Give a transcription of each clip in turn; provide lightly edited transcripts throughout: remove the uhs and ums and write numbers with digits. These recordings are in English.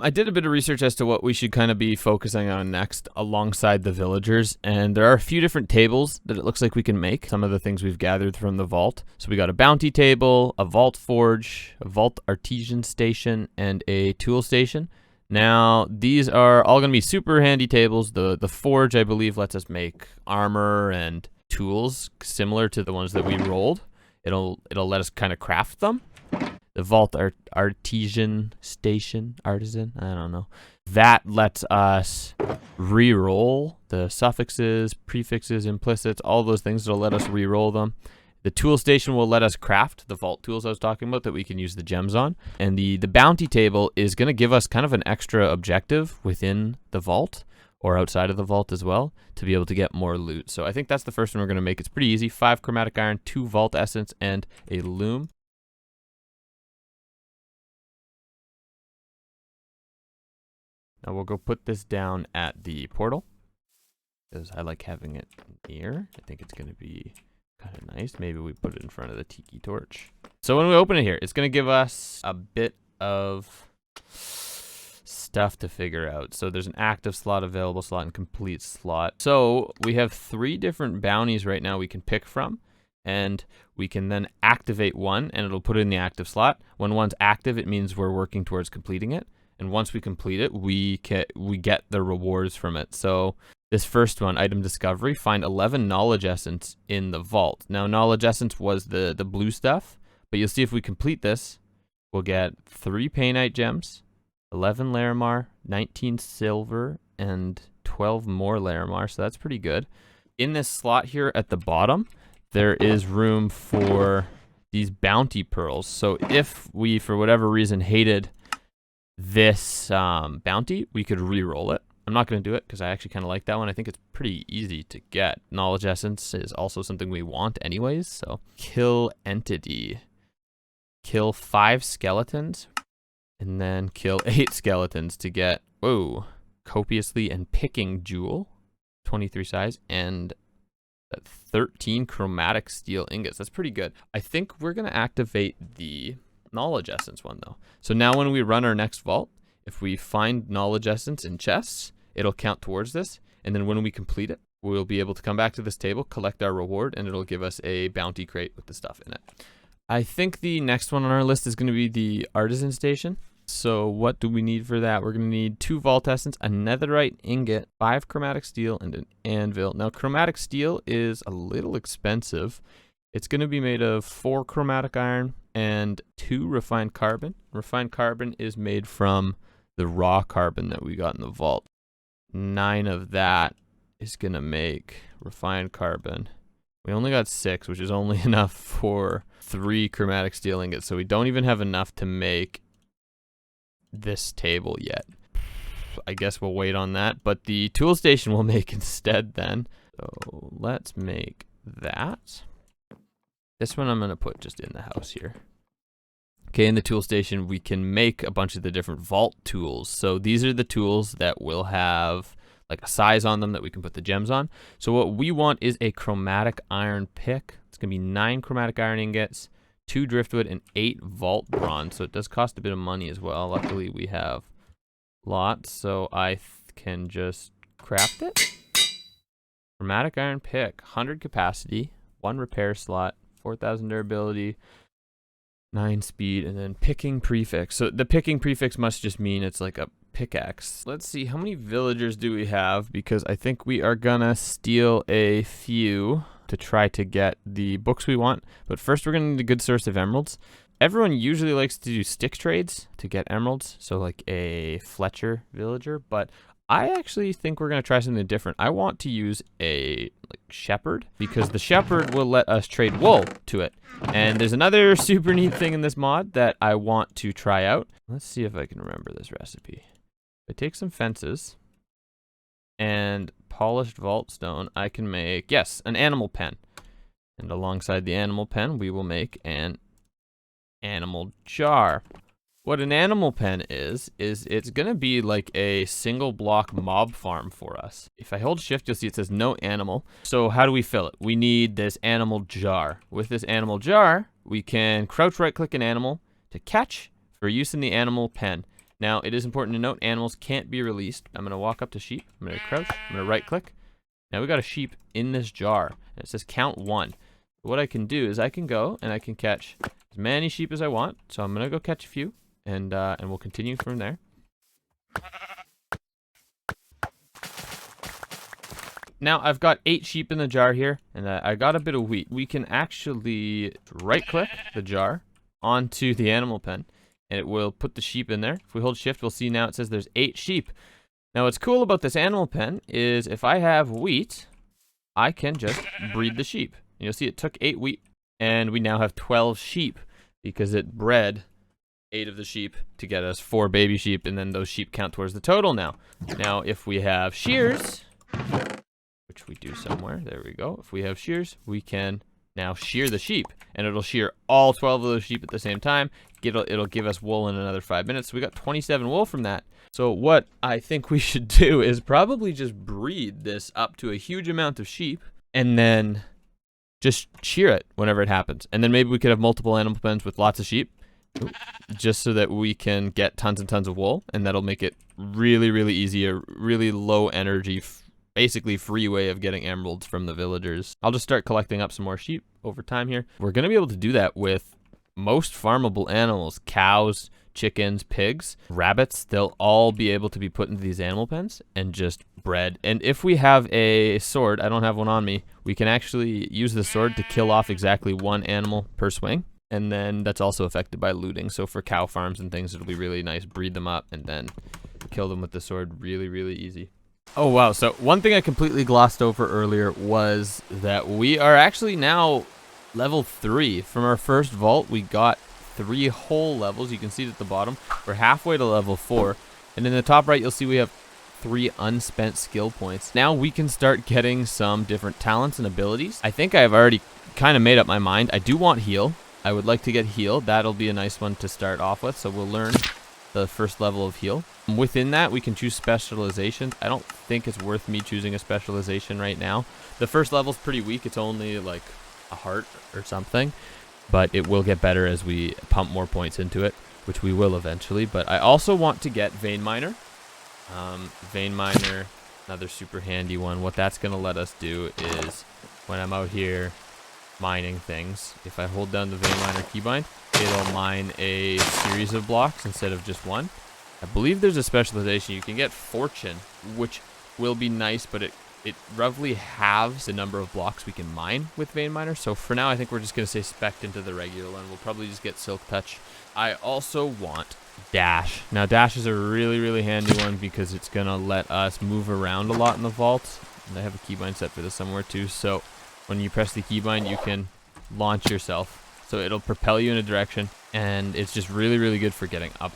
I did a bit of research as to what we should kind of be focusing on next alongside the villagers, and there are a few different tables that it looks like we can make. Some of the things we've gathered from the vault. So we got a bounty table, a vault forge, a vault artisan station, and a tool station. Now, these are all going to be super handy tables. The forge, I believe, lets us make armor and tools similar to the ones that we rolled. It'll let us kind of craft them. The vault artisan station, artisan, I don't know. That lets us re-roll the suffixes, prefixes, implicits, all those things that'll let us re-roll them. The tool station will let us craft the vault tools I was talking about that we can use the gems on. And the bounty table is going to give us kind of an extra objective within the vault or outside of the vault as well to be able to get more loot. So I think that's the first one we're going to make. It's pretty easy. 5 chromatic iron, 2 vault essence, and a loom. Now we'll go put this down at the portal because I like having it near. I think it's going to be kind of nice. Maybe we put it in front of the tiki torch. So when we open it here, it's going to give us a bit of stuff to figure out. So there's an active slot, available slot, and complete slot. So we have 3 different bounties right now we can pick from. And we can then activate one and it'll put it in the active slot. When one's active, it means we're working towards completing it. And once we complete it, we get the rewards from it. So this first one, item discovery, find 11 knowledge essence in the vault. Now, knowledge essence was the blue stuff, but you'll see if we complete this, we'll get 3 painite gems, 11 Larimar, 19 silver, and 12 more Larimar. So that's pretty good. In this slot here at the bottom, there is room for these bounty pearls. So if we, for whatever reason, hated this bounty, we could re-roll it. I'm not going to do it because I actually kind of like that one. I think it's pretty easy to get. Knowledge essence is also something we want anyways. So kill entity, kill 5 skeletons, and then kill 8 skeletons to get, whoa, copiously and picking jewel, 23 size, and 13 chromatic steel ingots. That's pretty good. I think we're going to activate the knowledge essence one though. So now when we run our next vault, if we find knowledge essence in chests, it'll count towards this. And then when we complete it, we'll be able to come back to this table, collect our reward, and it'll give us a bounty crate with the stuff in it. I think the next one on our list is going to be the artisan station. So what do we need for that? We're going to need 2 vault essence, a netherite ingot, 5 chromatic steel, and an anvil. Now chromatic steel is a little expensive. It's going to be made of 4 chromatic iron and 2 refined carbon. Refined carbon is made from the raw carbon that we got in the vault. 9 of that is going to make refined carbon. We only got 6, which is only enough for 3 chromatic steel ingots. So we don't even have enough to make this table yet. I guess we'll wait on that. But the tool station we'll make instead then. So let's make that. This one I'm going to put just in the house here. Okay, in the tool station, we can make a bunch of the different vault tools. So these are the tools that will have like a size on them that we can put the gems on. So what we want is a chromatic iron pick. It's going to be 9 chromatic iron ingots, 2 driftwood, and 8 vault bronze. So it does cost a bit of money as well. Luckily, we have lots, so I can just craft it. Chromatic iron pick, 100 capacity, 1 repair slot, 4,000 durability, 9 speed, and then picking prefix. So the picking prefix must just mean it's like a pickaxe. Let's see, how many villagers do we have? Because I think we are gonna steal a few to try to get the books we want. But first we're gonna need a good source of emeralds. Everyone usually likes to do stick trades to get emeralds. So like a Fletcher villager, but I actually think we're going to try something different. I want to use a shepherd because the shepherd will let us trade wool to it. And there's another super neat thing in this mod that I want to try out. Let's see if I can remember this recipe. If I take some fences and polished vault stone, I can make, yes, an animal pen. And alongside the animal pen, we will make an animal jar. What an animal pen is it's going to be like a single block mob farm for us. If I hold shift, you'll see it says no animal. So how do we fill it? We need this animal jar. With this animal jar, we can crouch right click an animal to catch for use in the animal pen. Now, it is important to note animals can't be released. I'm going to walk up to sheep. I'm going to crouch. I'm going to right click. Now we got a sheep in this jar. And it says count 1. What I can do is I can go and I can catch as many sheep as I want. So I'm going to go catch a few and we'll continue from there. Now I've got 8 sheep in the jar here, and I got a bit of wheat. We can actually right-click the jar onto the animal pen, and it will put the sheep in there. If we hold shift, we'll see now it says there's 8 sheep. Now what's cool about this animal pen is if I have wheat, I can just breed the sheep. You'll see it took 8 wheat, and we now have 12 sheep because it bred 8 of the sheep to get us 4 baby sheep, and then those sheep count towards the total now. Now if we have shears, which we do somewhere. There we go. If we have shears, we can now shear the sheep, and it'll shear all 12 of those sheep at the same time. It'll give us wool in another 5 minutes. So we got 27 wool from that. So what I think we should do is probably just breed this up to a huge amount of sheep, and then just shear it whenever it happens. And then maybe we could have multiple animal pens with lots of sheep, just so that we can get tons and tons of wool, and that'll make it really, really easy, a really low energy, basically free way of getting emeralds from the villagers. I'll just start collecting up some more sheep over time here. We're going to be able to do that with most farmable animals: cows, chickens, pigs, rabbits. They'll all be able to be put into these animal pens and just bred. And if we have a sword, I don't have one on me, we can actually use the sword to kill off exactly 1 animal per swing. And then that's also affected by looting. So for cow farms and things, it'll be really nice. Breed them up and then kill them with the sword really, really easy. Oh, wow. So one thing I completely glossed over earlier was that we are actually now level 3. From our first vault, we got 3 whole levels. You can see it at the bottom. We're halfway to level 4. And in the top right, you'll see we have 3 unspent skill points. Now we can start getting some different talents and abilities. I think I've already kind of made up my mind. I do want heal. I would like to get heal. That'll be a nice one to start off with. So we'll learn the first level of heal. Within that, we can choose specializations. I don't think it's worth me choosing a specialization right now. The first level's pretty weak. It's only like a heart or something, but it will get better as we pump more points into it, which we will eventually. But I also want to get Vein Miner. Vein Miner, another super handy one. What that's going to let us do is when I'm out here mining things, if I hold down the Vein Miner keybind, it'll mine a series of blocks instead of just one. I believe there's a specialization. You can get Fortune, which will be nice, but it roughly halves the number of blocks we can mine with Vein Miner. So for now, I think we're just going to stay spec'd into the regular one. We'll probably just get Silk Touch. I also want Dash. Now, Dash is a really, really handy one because it's going to let us move around a lot in the vault. And I have a keybind set for this somewhere too. So when you press the keybind, you can launch yourself. So it'll propel you in a direction, and it's just really, really good for getting up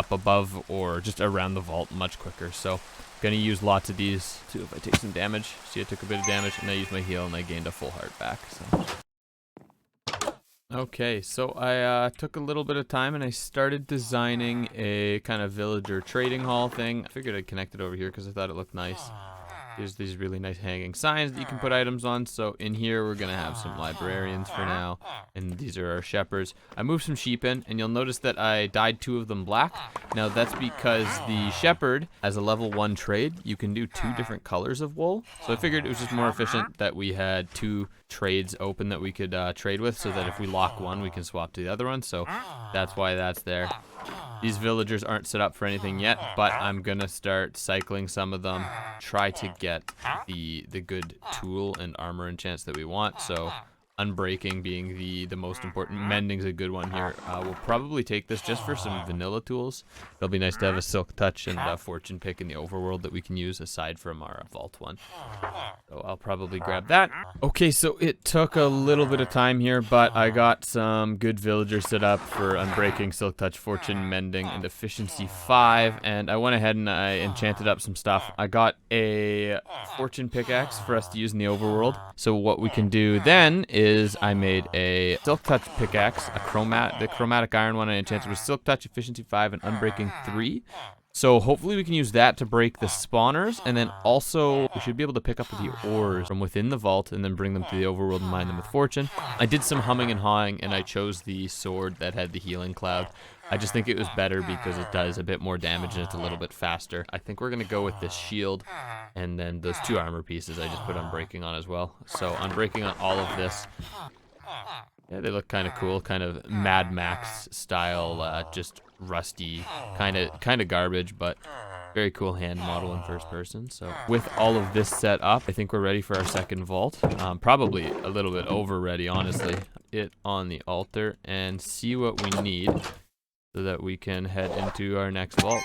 above or just around the vault much quicker. So gonna use lots of these too if I take some damage. See, I took a bit of damage and I used my heal and I gained a full heart back. So okay, so I took a little bit of time and I started designing a kind of villager trading hall thing. I figured I'd connect it over here because I thought it looked nice. There's these really nice hanging signs that you can put items on. So in here, we're going to have some librarians for now. And these are our shepherds. I moved some sheep in, and you'll notice that I dyed 2 of them black. Now, that's because the shepherd, as a level 1 trade, you can do 2 different colors of wool. So I figured it was just more efficient that we had 2 trades open that we could trade with, so that if we lock one, we can swap to the other one. So that's why that's there. These villagers aren't set up for anything yet, but I'm gonna start cycling some of them, try to get the good tool and armor enchants that we want. So unbreaking being the most important. Mending's a good one here. We'll probably take this just for some vanilla tools. It'll be nice to have a Silk Touch and a Fortune Pick in the overworld that we can use aside from our vault one. So I'll probably grab that. Okay, so it took a little bit of time here, but I got some good villagers set up for Unbreaking, Silk Touch, Fortune, Mending, and Efficiency 5. And I went ahead and I enchanted up some stuff. I got a Fortune Pickaxe for us to use in the overworld. So what we can do then is I made a Silk Touch Pickaxe, the chromatic iron one I enchanted with Silk Touch, Efficiency 5, and Unbreaking 3. So hopefully we can use that to break the spawners, and then also we should be able to pick up the ores from within the vault and then bring them to the overworld and mine them with fortune. I did some humming and hawing, and I chose the sword that had the healing cloud. I just think it was better because it does a bit more damage and it's a little bit faster. I think we're going to go with this shield, and then those 2 armor pieces I just put Unbreaking on as well. So Unbreaking on all of this. Yeah, they look kind of cool, kind of Mad Max style, just rusty, kind of garbage, but very cool hand model in first person. So with all of this set up, I think we're ready for our second vault. Probably a little bit over ready, honestly. It on the altar and see what we need so that we can head into our next vault.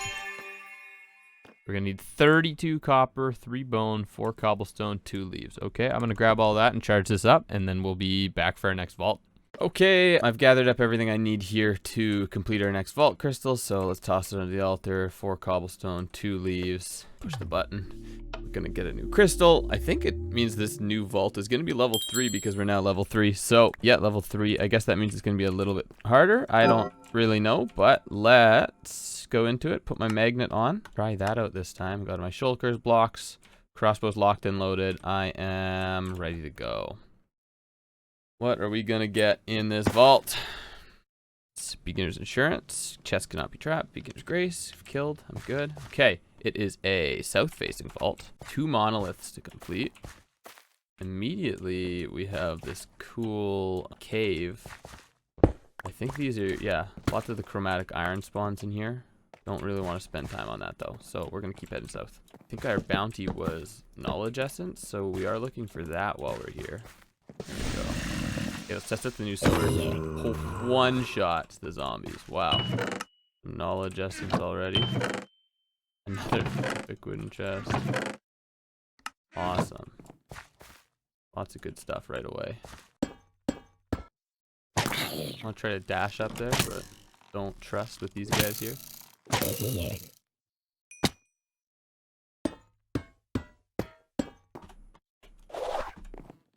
We're gonna need 32 copper, 3 bone, 4 cobblestone, 2 leaves. Okay, I'm gonna grab all that and charge this up, and then we'll be back for our next vault. Okay, I've gathered up everything I need here to complete our next vault crystal, so let's toss it onto the altar. 4 cobblestone, 2 leaves. Push the button. We're gonna get a new crystal. I think it means this new vault is gonna be level 3 because we're now level 3. So, yeah, level 3. I guess that means it's gonna be a little bit harder. I don't really know, but let's go into it. Put my magnet on. Try that out this time. Got my shulkers, blocks, crossbows locked and loaded. I am ready to go. What are we gonna get in this vault? It's beginner's insurance. Chest cannot be trapped. Beginner's grace. If killed, I'm good. Okay, it is a south-facing vault. 2 monoliths to complete. Immediately, we have this cool cave. I think these are, yeah, lots of the chromatic iron spawns in here. Don't really want to spend time on that though, so we're gonna keep heading south. I think our bounty was knowledge essence, so we are looking for that while we're here. There we go. Okay, let's test out the new sword. Oh, 1 shot the zombies. Wow. Knowledge essence already. Another epic wooden chest. Awesome. Lots of good stuff right away. I'll try to dash up there, but don't trust with these guys here.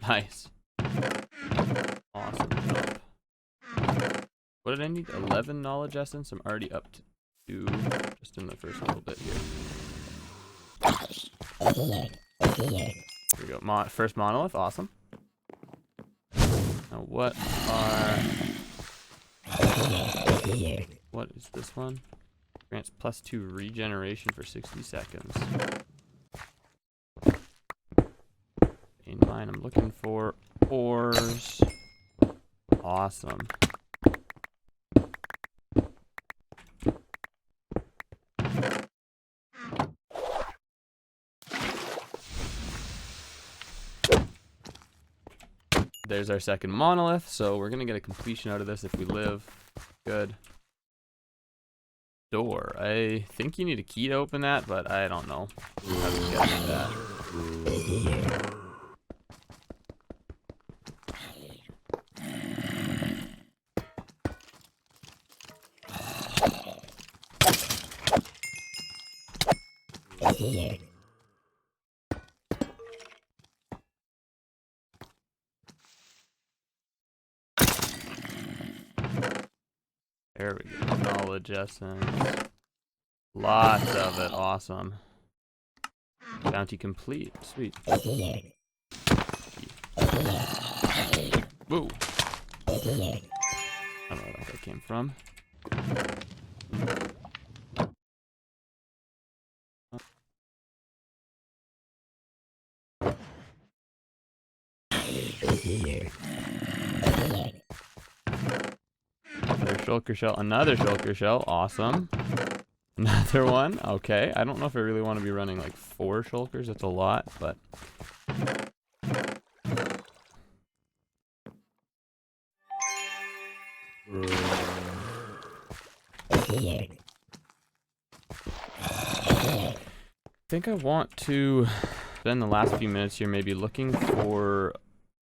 Nice. Awesome jump. What did I need? 11 knowledge essence. I'm already up to 2 just in the first little bit here. Here we go. First monolith. Awesome. Now what is this one? Grants +2 regeneration for 60 seconds. In mine, I'm looking for ores. Awesome. There's our second monolith, so we're gonna get a completion out of this if we live. Good. Door. I think you need a key to open that, but I don't know how to get that. There we go. Knowledge essence. Lots of it. Awesome. Bounty complete. Sweet. Whoa. I don't know where that guy came from. Another shulker shell. Another shulker shell. Awesome. Another one. Okay. I don't know if I really want to be running like 4 shulkers. That's a lot, but. I think I want to spend the last few minutes here maybe looking for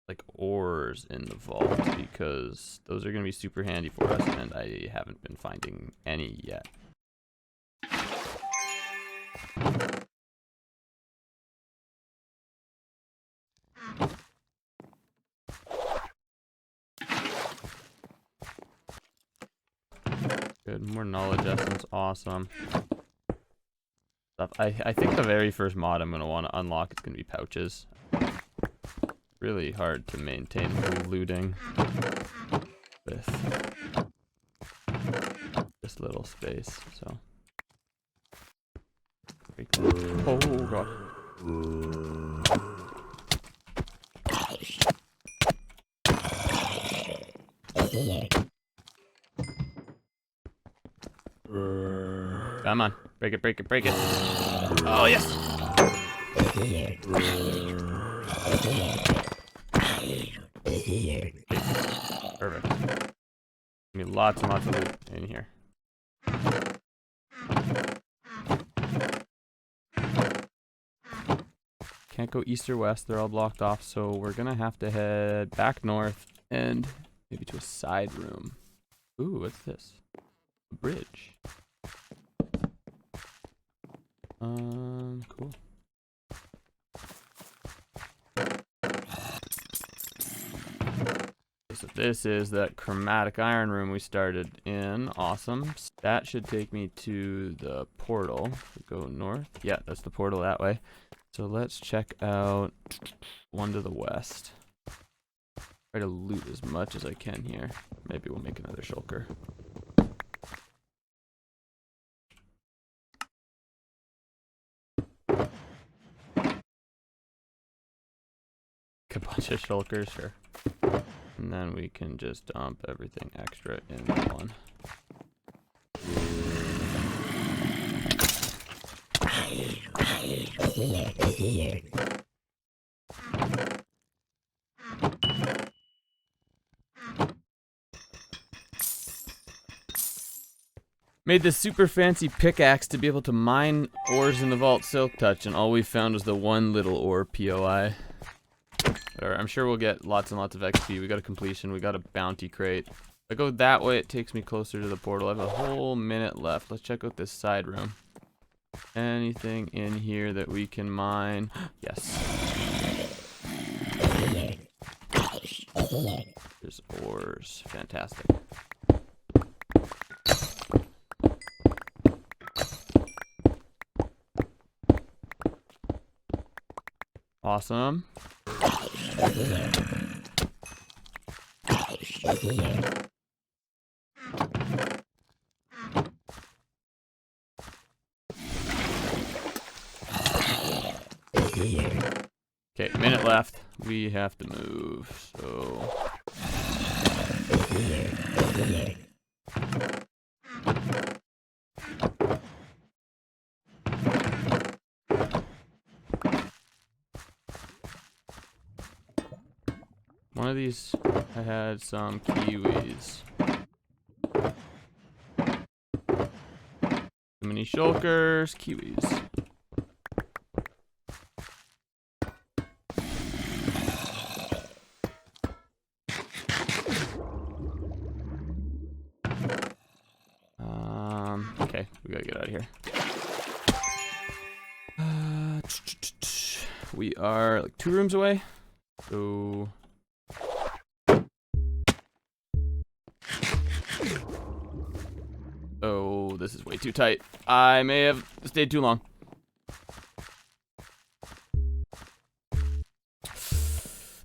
like ores in the vault, because those are going to be super handy for us, and I haven't been finding any yet. Good, more knowledge essence, awesome. stuff. I think the very first mod I'm gonna want to unlock is gonna be pouches. Really hard to maintain looting with this little space. So break that. Oh god. Come on, break it, break it, break it. Oh yes. Perfect. Give me lots and lots of loot in here. Can't go east or west, they're all blocked off, so we're gonna have to head back north and maybe to a side room. Ooh, what's this? A bridge. Cool. So this is that chromatic iron room we started in. Awesome. That should take me to the portal. We go north. Yeah, that's the portal that way. So let's check out one to the west. Try to loot as much as I can here. Maybe we'll make another shulker. A bunch of shulkers, sure. And then we can just dump everything extra in one. Made this super fancy pickaxe to be able to mine ores in the vault Silk Touch, and all we found was the one little ore POI. Whatever, I'm sure we'll get lots and lots of XP. We got a completion, we got a bounty crate. If I go that way, it takes me closer to the portal. I have a whole minute left. Let's check out this side room. Anything in here that we can mine? Yes. There's ores. Fantastic. Awesome. Okay, minute left. We have to move, so... One of these, I had some kiwis. Too many shulkers, kiwis. Okay, we gotta get out of here. We are like 2 rooms away, so... Oh, this is way too tight. I may have stayed too long.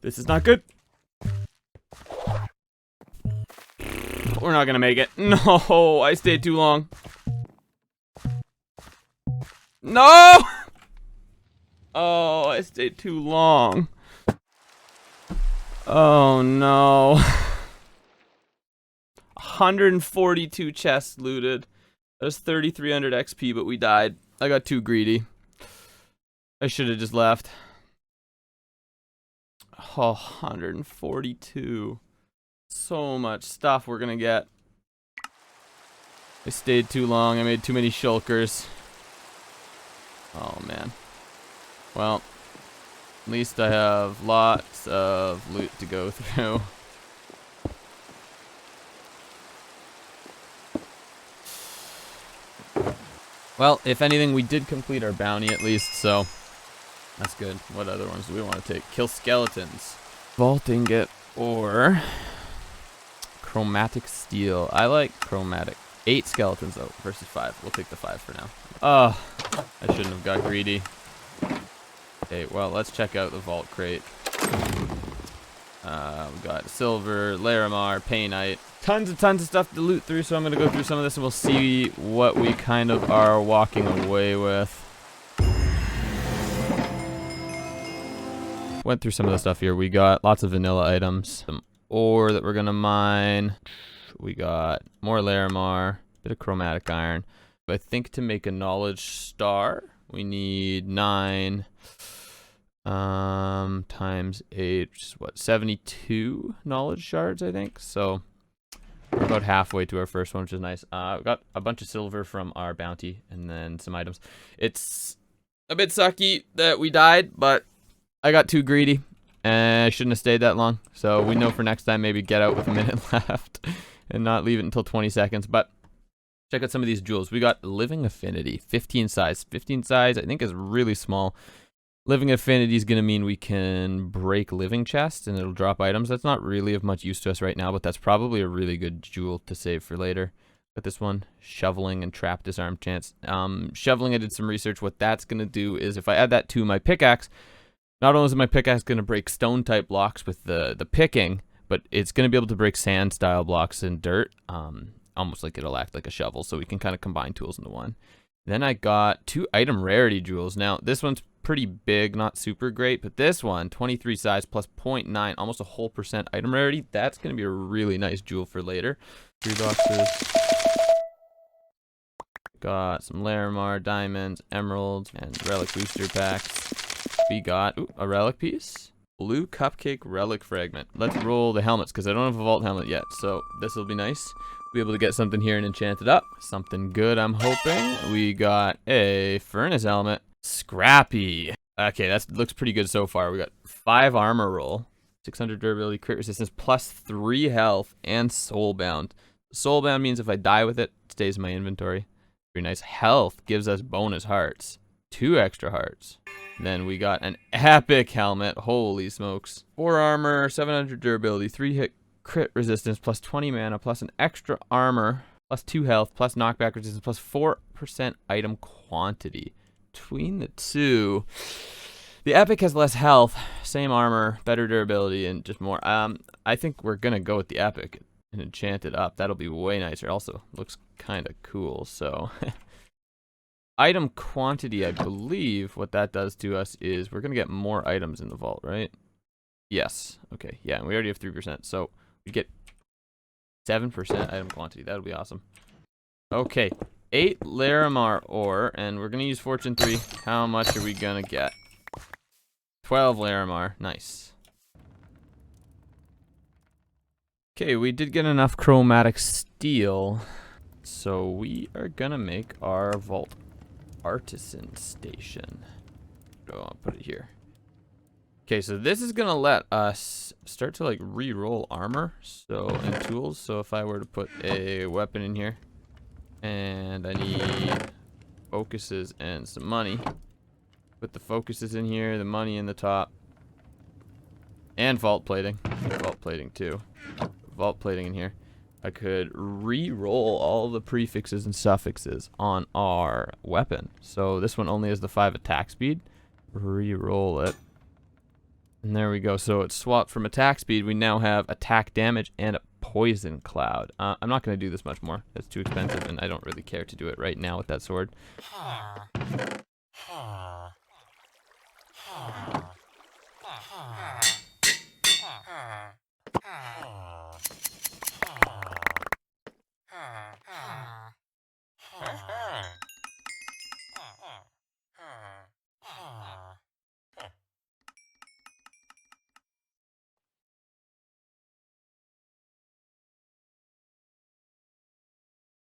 This is not good. We're not gonna make it. No, I stayed too long. No! Oh, I stayed too long. Oh no. 142 chests looted. That was 3,300 XP, but we died. I got too greedy. I should have just left. Oh, 142. So much stuff we're gonna get. I stayed too long. I made too many shulkers. Oh, man. Well, at least I have lots of loot to go through. Well, if anything, we did complete our bounty at least, so that's good. What other ones do we want to take? Kill skeletons. Vault ingot or chromatic steel. I like chromatic 8 skeletons though versus 5. We'll take the 5 for now. Oh, I shouldn't have got greedy. Okay, well, let's check out the vault crate. We've got silver, Larimar, Painite, tons of stuff to loot through, so I'm going to go through some of this and we'll see what we kind of are walking away with. Went through some of the stuff here. We got lots of vanilla items, some ore that we're going to mine. We got more Larimar, bit of chromatic iron. I think to make a knowledge star, we need 9 times 8, which is what, 72 knowledge shards, I think. So we're about halfway to our first one, which is nice. We got a bunch of silver from our bounty and then some items. It's a bit sucky that we died, but I got too greedy and I shouldn't have stayed that long. So we know for next time, maybe get out with a minute left and not leave it until 20 seconds. But check out some of these jewels. We got Living Affinity, 15 size. 15 size, I think, is really small. Living Affinity is going to mean we can break living chests and it'll drop items. That's not really of much use to us right now, but that's probably a really good jewel to save for later. Got this one, Shoveling and Trap Disarm Chance. Shoveling, I did some research. What that's going to do is if I add that to my pickaxe, not only is my pickaxe going to break stone type blocks with the picking, but it's going to be able to break sand style blocks and dirt. Almost like it'll act like a shovel, so we can kind of combine tools into one. Then I got 2 item rarity jewels. Now, this one's pretty big, not super great, but this one, 23 size plus 0.9, almost a whole % item rarity. That's going to be a really nice jewel for later. 3 boxes. Got some Larimar, diamonds, emeralds, and relic booster packs. We got a relic piece. Blue cupcake relic fragment. Let's roll the helmets, because I don't have a vault helmet yet, so this will be nice. Be able to get something here and enchant it up. Something good, I'm hoping. We got a furnace helmet. Scrappy. Okay, that looks pretty good so far. We got 5 armor roll, 600 durability, crit resistance, plus 3 health, and soulbound. Soulbound means if I die with it, it stays in my inventory. Very nice. Health gives us bonus hearts. 2 extra hearts. Then we got an epic helmet. Holy smokes. 4 armor, 700 durability, 3 hit crit resistance, plus 20 mana, plus an extra armor, plus 2 health, plus knockback resistance, plus 4% item quantity. Between the two, the epic has less health, same armor, better durability, and just more. I think we're gonna go with the epic and enchant it up. That'll be way nicer. Also, looks kind of cool. So, item quantity, I believe what that does to us is we're gonna get more items in the vault, right? Yes. Okay. Yeah, and we already have 3%, so we get 7% item quantity. That'll be awesome. Okay. 8 Larimar ore, and we're going to use Fortune 3. How much are we going to get? 12 Larimar. Nice. Okay, we did get enough chromatic steel, so we are going to make our vault artisan station. Oh, I'll put it here. Okay, so this is going to let us start to, like, re-roll armor, so, and tools. So if I were to put a weapon in here, and I need focuses and some money. Put the focuses in here, the money in the top. And vault plating. Vault plating too. Vault plating in here. I could re-roll all the prefixes and suffixes on our weapon. So this one only has the 5 attack speed. Re-roll it. And there we go. So it's swapped from attack speed. We now have attack damage and a poison cloud. I'm not going to do this much more. That's too expensive, and I don't really care to do it right now with that sword.